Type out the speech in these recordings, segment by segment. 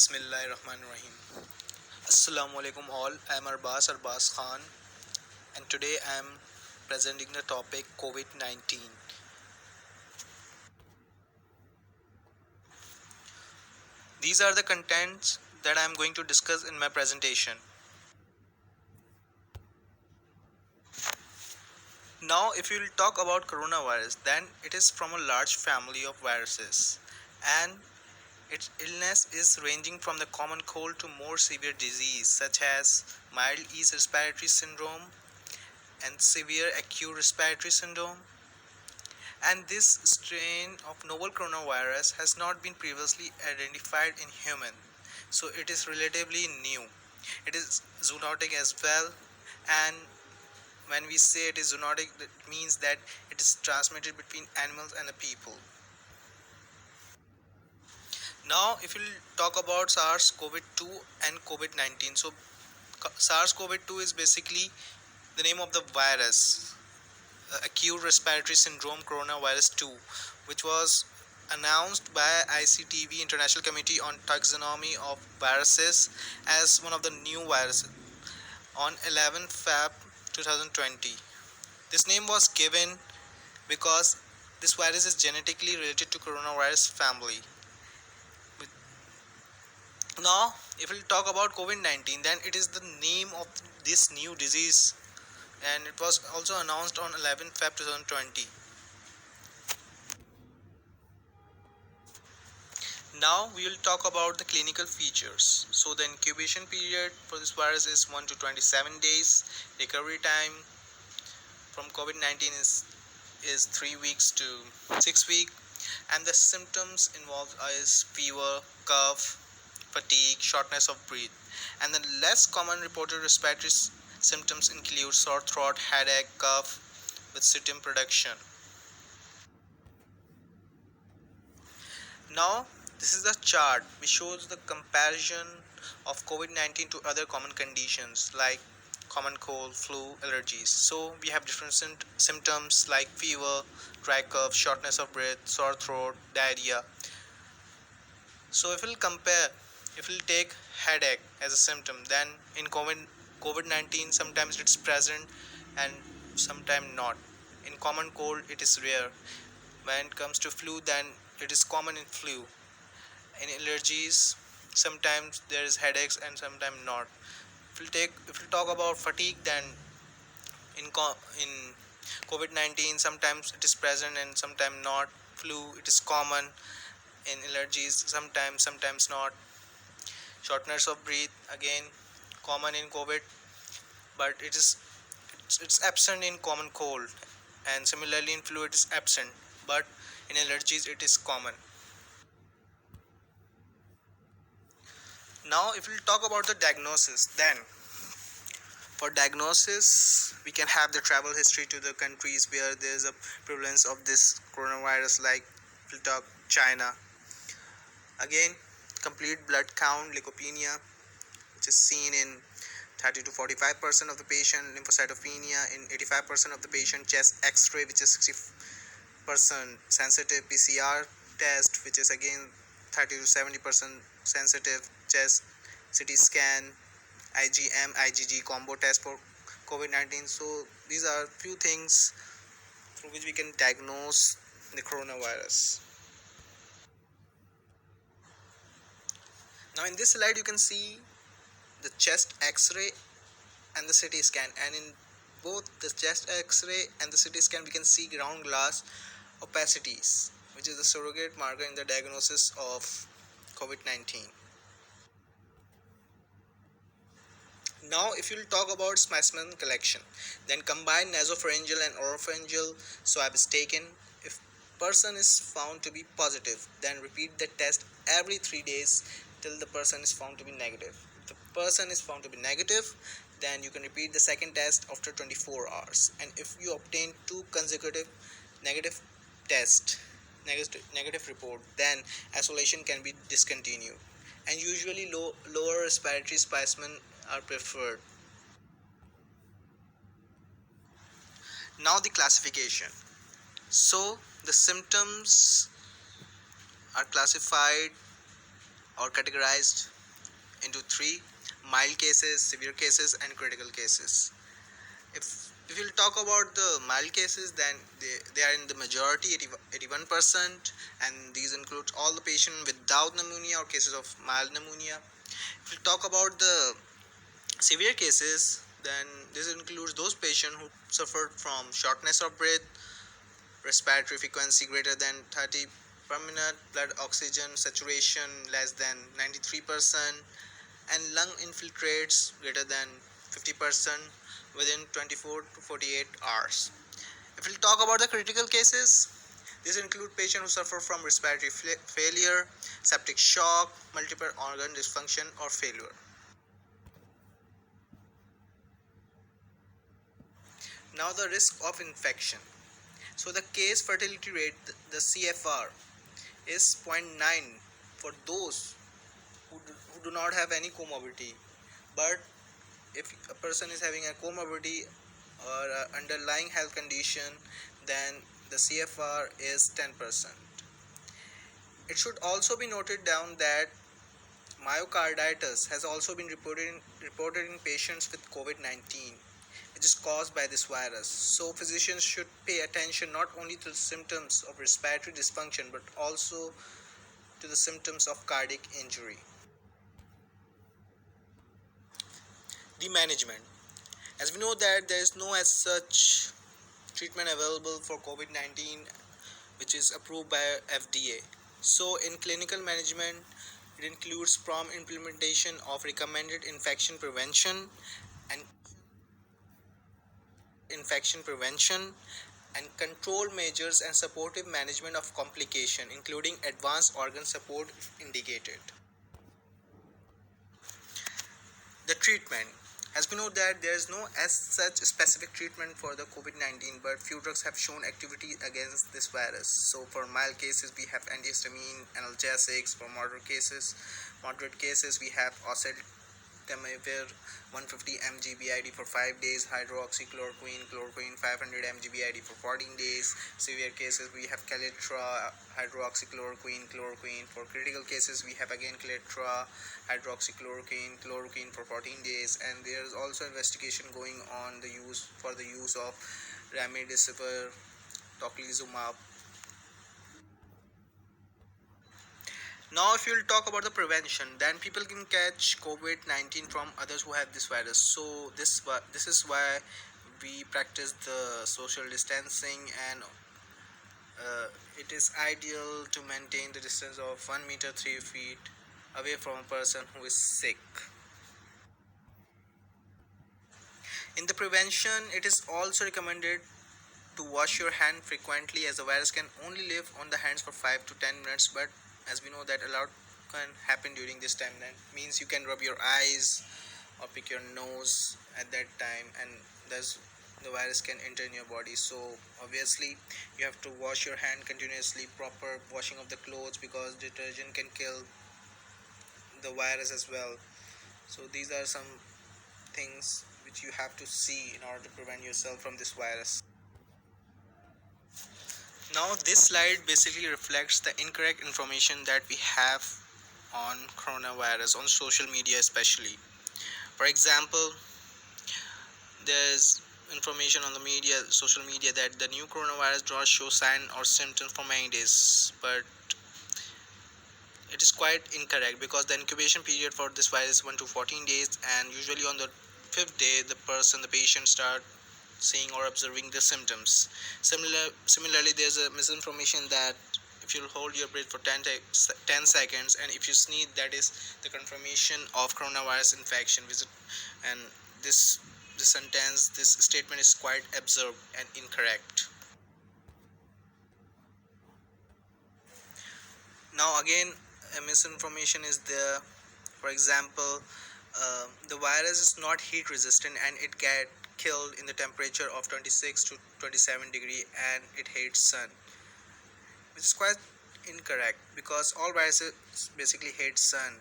Bismillahirrahmanirrahim. Assalamu alaikum all. I am Arbas Khan, and today I am presenting the topic COVID-19. These are the contents that I am going to discuss in my presentation. Now, if we will talk about coronavirus, then it is from a large family of viruses, and its illness is ranging from the common cold to more severe disease such as mild ease respiratory syndrome and severe acute respiratory syndrome. And this strain of novel coronavirus has not been previously identified in human, so it is relatively new. It is zoonotic as well, and when we say it is zoonotic, that means that it is transmitted between animals and the people. Now, if we talk about SARS-CoV-2 and COVID-19, so SARS-CoV-2 is basically the name of the virus, acute respiratory syndrome coronavirus 2, which was announced by ICTV International Committee on Taxonomy of Viruses as one of the new viruses on 11 Feb 2020. This name was given because this virus is genetically related to coronavirus family. Now, if we talk about COVID-19, then it is the name of this new disease, and it was also announced on 11 Feb 2020. Now we will talk about the clinical features. So the incubation period for this virus is 1 to 27 days. Recovery time from COVID-19 is 3 weeks to 6 weeks, and the symptoms involved is fever, cough, fatigue, shortness of breath. And the less common reported respiratory symptoms include sore throat, headache, cough with sputum production. Now, this is the chart which shows the comparison of COVID-19 to other common conditions like common cold, flu, allergies. So, we have different symptoms like fever, dry cough, shortness of breath, sore throat, diarrhea. So, if we'll take headache as a symptom, then in COVID-19 sometimes it's present and sometimes not. In common cold, it is rare. When it comes to flu, then it is common in flu. In allergies, sometimes there is headaches and sometimes not. If we talk about fatigue, then in COVID-19 sometimes it is present and sometimes not. Flu, it is common. In allergies, sometimes not. Shortness of breath, again common in COVID, but it's absent in common cold, and similarly in flu it is absent, but in allergies it is common. Now, if we'll talk about the diagnosis, then for diagnosis, we can have the travel history to the countries where there is a prevalence of this coronavirus, like we'll talk China. Again, complete blood count, leukopenia, which is seen in 30 to 45% of the patient, lymphocytopenia in 85% of the patient, chest X-ray, which is 60% sensitive, PCR test, which is again 30 to 70% sensitive, chest CT scan, IgM, IgG combo test for COVID-19. So these are few things through which we can diagnose the coronavirus. Now in this slide you can see the chest X-ray and the CT scan, and in both the chest X-ray and the CT scan we can see ground glass opacities, which is a surrogate marker in the diagnosis of COVID-19. Now, if you'll talk about specimen collection, then combined nasopharyngeal and oropharyngeal swab is taken. If person is found to be positive, then repeat the test every 3 days till the person is found to be negative. If the person is found to be negative, then you can repeat the second test after 24 hours. And if you obtain 2 consecutive negative negative report, then isolation can be discontinued, and usually lower respiratory specimen are preferred. Now the classification. So the symptoms are classified or categorized into three: mild cases, severe cases, and critical cases. If we'll talk about the mild cases, then they are in the majority, 81%, and these include all the patients without pneumonia or cases of mild pneumonia. If we talk about the severe cases, then this includes those patients who suffered from shortness of breath, respiratory frequency greater than 30 per minute, blood oxygen saturation less than 93%, and lung infiltrates greater than 50% within 24 to 48 hours. If we'll talk about the critical cases, these include patients who suffer from respiratory failure, septic shock, multiple organ dysfunction, or failure. Now, the risk of infection. So, the case fertility rate, the CFR, is zero point 0.9 for those who do not have any comorbidity. But if a person is having a comorbidity or a underlying health condition, then the CFR is 10%. It should also be noted down that myocarditis has also been reported in patients with COVID-19, which is caused by this virus. So physicians should pay attention not only to the symptoms of respiratory dysfunction but also to the symptoms of cardiac injury. The management. As we know that there is no as such treatment available for COVID-19 which is approved by FDA. So in clinical management, it includes prompt implementation of recommended and infection prevention and control measures and supportive management of complication, including advanced organ support if indicated. The treatment. As we know that there is no as such specific treatment for the COVID-19, but few drugs have shown activity against this virus. So for mild cases, we have antihistamine, analgesics. For moderate cases, we have oseltamivir 150 mg BID for 5 days, chloroquine 500 mg BID for 14 days. Severe cases, we have Calitra, chloroquine. For critical cases, we have again Calitra, chloroquine for 14 days. And there is also investigation going on the use of remdesivir, tocilizumab. Now, if you'll talk about the prevention, then people can catch COVID-19 from others who have this virus. So this is why we practice the social distancing, and it is ideal to maintain the distance of 1 meter 3 feet away from a person who is sick. In the prevention, it is also recommended to wash your hand frequently, as the virus can only live on the hands for 5 to 10 minutes. But as we know that a lot can happen during this time, that means you can rub your eyes or pick your nose at that time, and thus the virus can enter in your body. So obviously you have to wash your hand continuously, proper washing of the clothes, because detergent can kill the virus as well. So these are some things which you have to see in order to prevent yourself from this virus. Now, this slide basically reflects the incorrect information that we have on coronavirus on social media, especially. For example, there's information on the social media, that the new coronavirus does not show sign or symptoms for many days, but it is quite incorrect, because the incubation period for this virus is 1 to 14 days, and usually on the fifth day, the patient start seeing or observing the symptoms. Similarly, there's a misinformation that if you hold your breath for 10 seconds and if you sneeze, that is the confirmation of coronavirus infection. And this statement is quite absurd and incorrect. Now again, a misinformation is there. For example, the virus is not heat resistant, and it get killed in the temperature of 26 to 27 degree, and it hates sun, which is quite incorrect, because all viruses basically hate sun,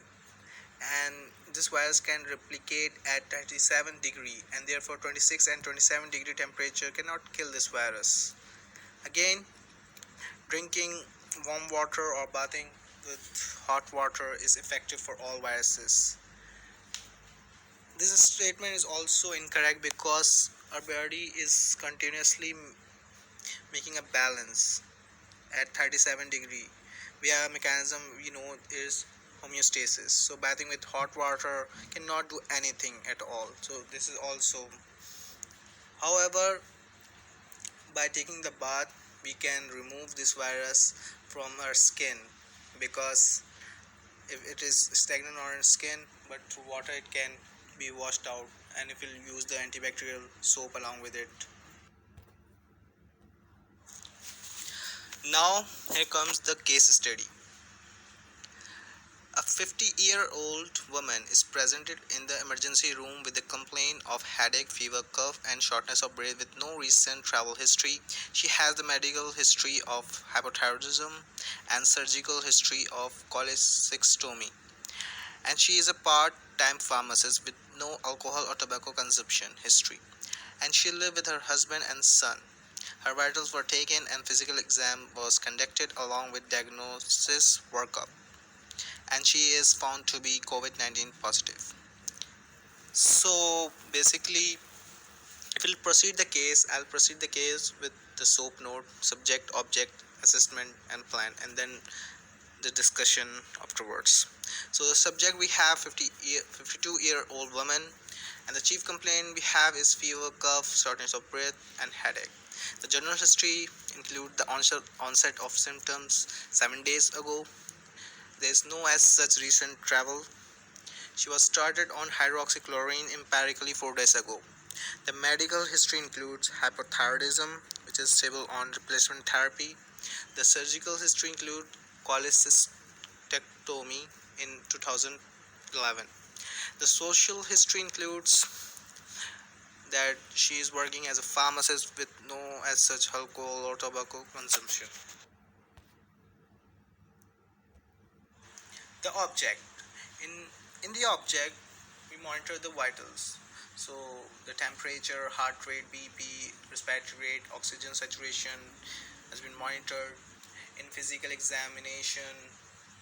and this virus can replicate at 37 degree, and therefore 26 and 27 degree temperature cannot kill this virus. Again, drinking warm water or bathing with hot water is effective for all viruses. This statement is also incorrect because our body is continuously making a balance at 37 degree. We have a mechanism we know is homeostasis. So bathing with hot water cannot do anything at all. So this is also, however, by taking the bath we can remove this virus from our skin, because if it is stagnant on our skin, but through water it can be washed out, and if we'll use the antibacterial soap along with it. Now here comes the case study. A 50-year-old woman is presented in the emergency room with a complaint of headache, fever, cough, and shortness of breath with no recent travel history. She has the medical history of hypothyroidism and surgical history of cholecystectomy, and she is a part-time pharmacist with no alcohol or tobacco consumption history, and she lived with her husband and son. Her vitals were taken and physical exam was conducted along with diagnosis workup, and she is found to be COVID-19 positive. So basically, if we'll proceed the case, I'll proceed the case with the SOAP note, subject, object, assessment, and plan, and then the discussion afterwards. So the subject we have 52-year-old woman, and the chief complaint we have is fever, cough, shortness of breath, and headache. The general history include the onset of symptoms 7 days ago. There is no as such recent travel. She was started on hydroxychloroquine empirically 4 days ago. The medical history includes hypothyroidism, which is stable on replacement therapy. The surgical history includes cholecystectomy in 2011. The social history includes that she is working as a pharmacist with no as such alcohol or tobacco consumption. The object. In the object we monitor the vitals, so the temperature, heart rate, bp, respiratory rate, oxygen saturation has been monitored. In physical examination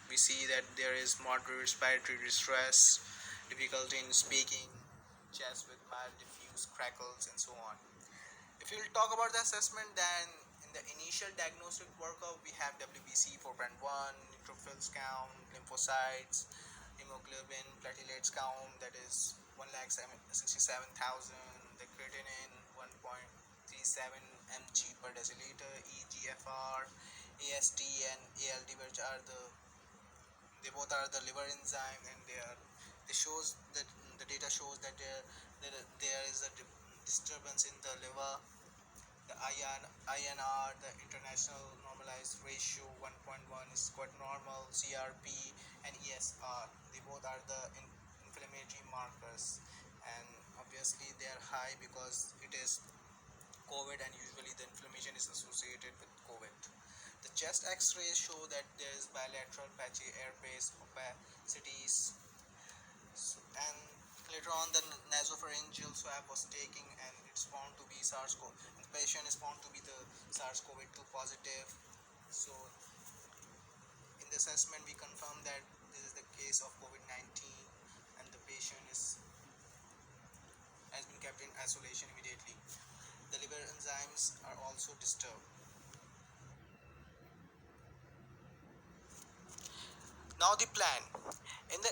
we see that there is moderate respiratory distress, difficulty in speaking, chest with mild diffuse crackles, and so on. If you will talk about the assessment, then in the initial diagnostic workup, we have WBC 4.1, neutrophils count, lymphocytes, hemoglobin, platelets count, that is 1,67,000, the creatinine 1.37 mg per deciliter, EGFR, AST, and ALT, which are they both are the liver enzyme, and they shows that the data shows that there is a disturbance in the liver. The INR, the international normalized ratio 1.1 is quite normal. CRP and ESR, they both are the inflammatory markers, and obviously they are high because it is COVID, and usually the inflammation is associated with COVID. The chest X-rays show that there is bilateral patchy airspace opacities, and later on the nasopharyngeal swab was taken, and it's found to be SARS-CoV. The patient is found to be the SARS-CoV-2 positive. So in the assessment we confirm that this is the case of COVID-19, and the patient has been kept in isolation immediately. The liver enzymes are also disturbed. Now the plan. In the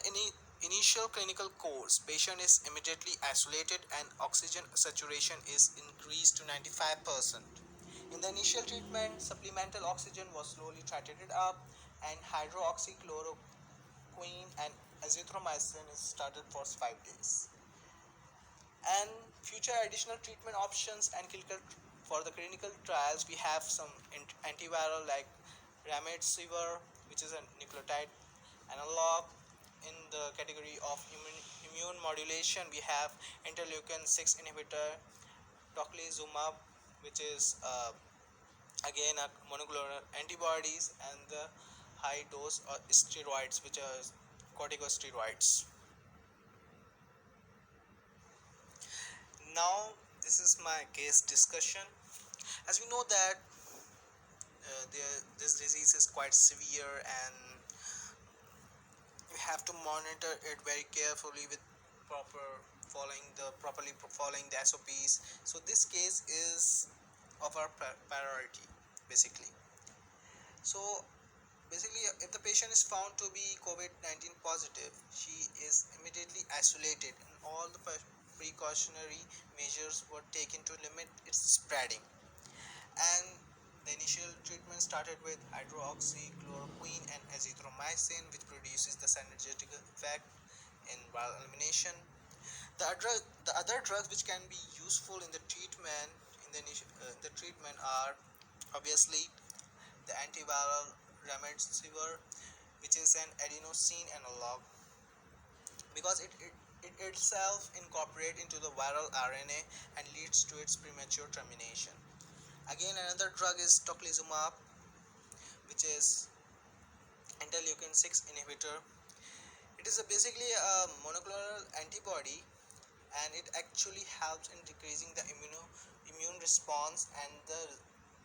initial clinical course, patient is immediately isolated and oxygen saturation is increased to 95%. In the initial treatment, supplemental oxygen was slowly titrated up, and hydroxychloroquine and azithromycin is started for 5 days. And future additional treatment options and clinical for the clinical trials, we have some antiviral like remdesivir, which is a nucleotide analog. In the category of immune modulation, we have interleukin 6 inhibitor tocilizumab, which is again a monoclonal antibodies, and the high dose steroids, which are corticosteroids. Now this is my case discussion. As we know that this disease is quite severe, and to monitor it very carefully with properly following the SOPs. So this case is of our priority basically. So basically, if the patient is found to be COVID-19 positive, she is immediately isolated and all the precautionary measures were taken to limit its spreading. And the initial treatment started with hydroxychloroquine and azithromycin, which produces the synergistic effect in viral elimination. The other drugs which can be useful in the treatment in the treatment are obviously the antiviral remdesivir, which is an adenosine analog, because it itself incorporates into the viral RNA and leads to its premature termination. Again, another drug is tocilizumab, which is interleukin 6 inhibitor. It is basically a monoclonal antibody, and it actually helps in decreasing the immune response and the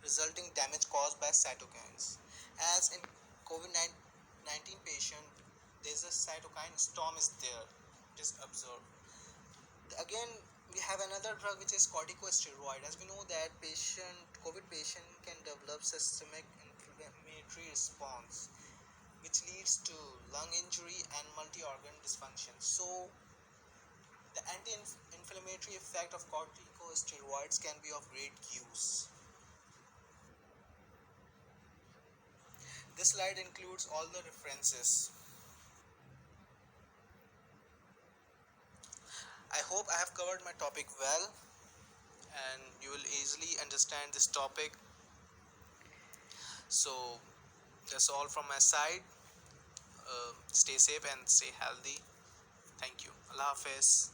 resulting damage caused by cytokines. As in COVID-19 patient, there's a cytokine storm is there, it is observed. Again, we have another drug which is corticosteroid. As we know that COVID patient can develop systemic inflammatory response, which leads to lung injury and multi-organ dysfunction. So the anti-inflammatory effect of corticosteroids can be of great use. This slide includes all the references. I hope I have covered my topic well and you will easily understand this topic. So that's all from my side. Stay safe and stay healthy. Thank you. Allah Hafiz.